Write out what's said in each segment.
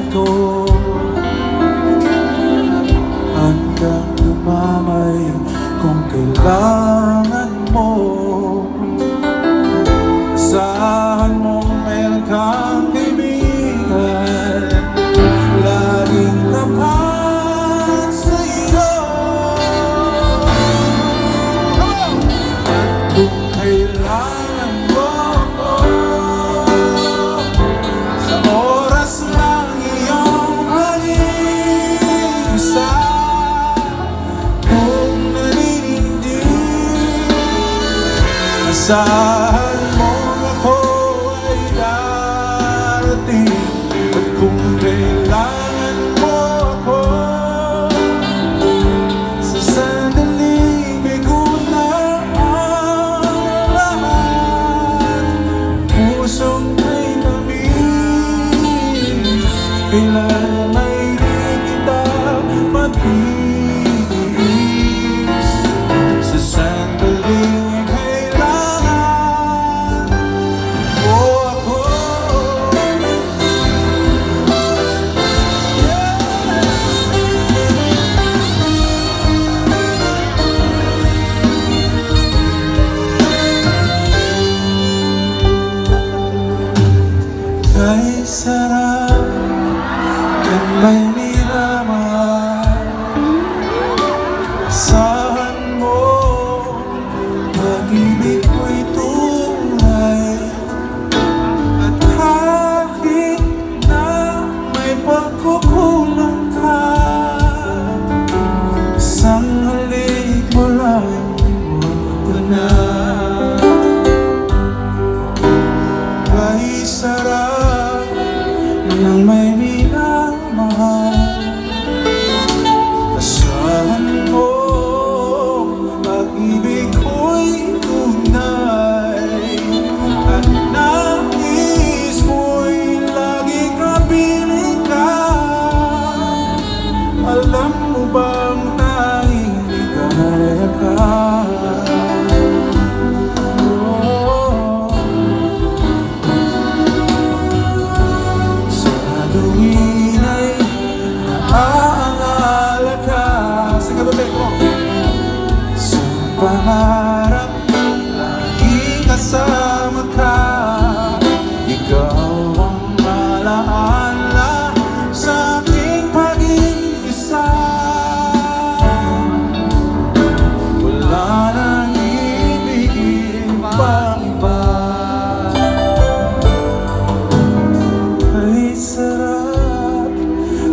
ko hanggang lumamay kung kailangan mo. Asahan mo meron kang kaibigan, laging tapat sa'yo. At kung kailangan mo ako, sa oras ng iyong pag-iisa, kung naninindig, asahan mo ako ay darating. At kung kailangan mo ako, sa sandaling bigo na ang lahat. Pusong may tamis, kailan may di kita matiis. Sa sandaling kailangan mo ako. Ay sarap ng may nilaman. Asahan mo, pag-ibig ko'y tunay. At kahit na may pagkukulang ka, isang halik mo lang ko na. Ay sarap ng may minamahal. Asahan mo, pag-ibig ko'y tunay. At nais mo'y laging kapiling ka. Alam mo bang tanging ligaya ka? Sa pangarap, laging kasama ka. Ikaw ang alaala sa aking pag-iisa. Wala nang ibigin pang iba. Ay sarap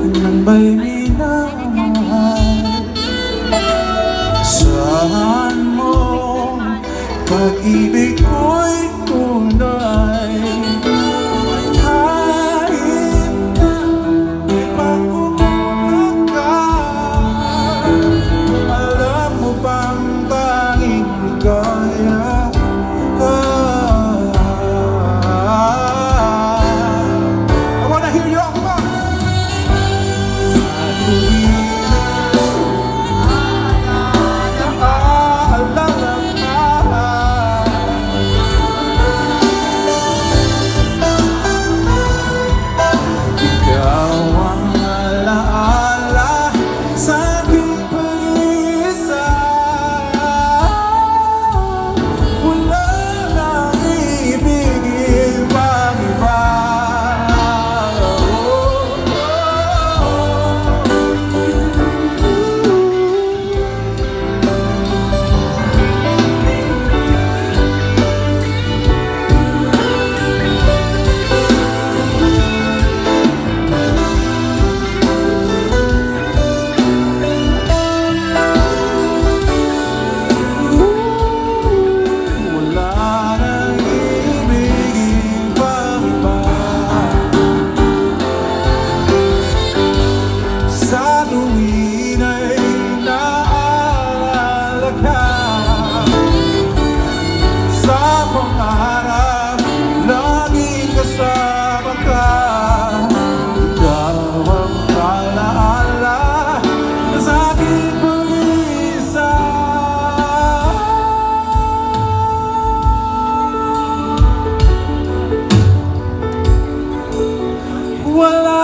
ng may minamahal. Asahan mo, pag-ibig ko'y tunay. Kahit na may pagkukulang ka, alam mo bang tanging ligaya ka? I wanna hear you, come on! Wala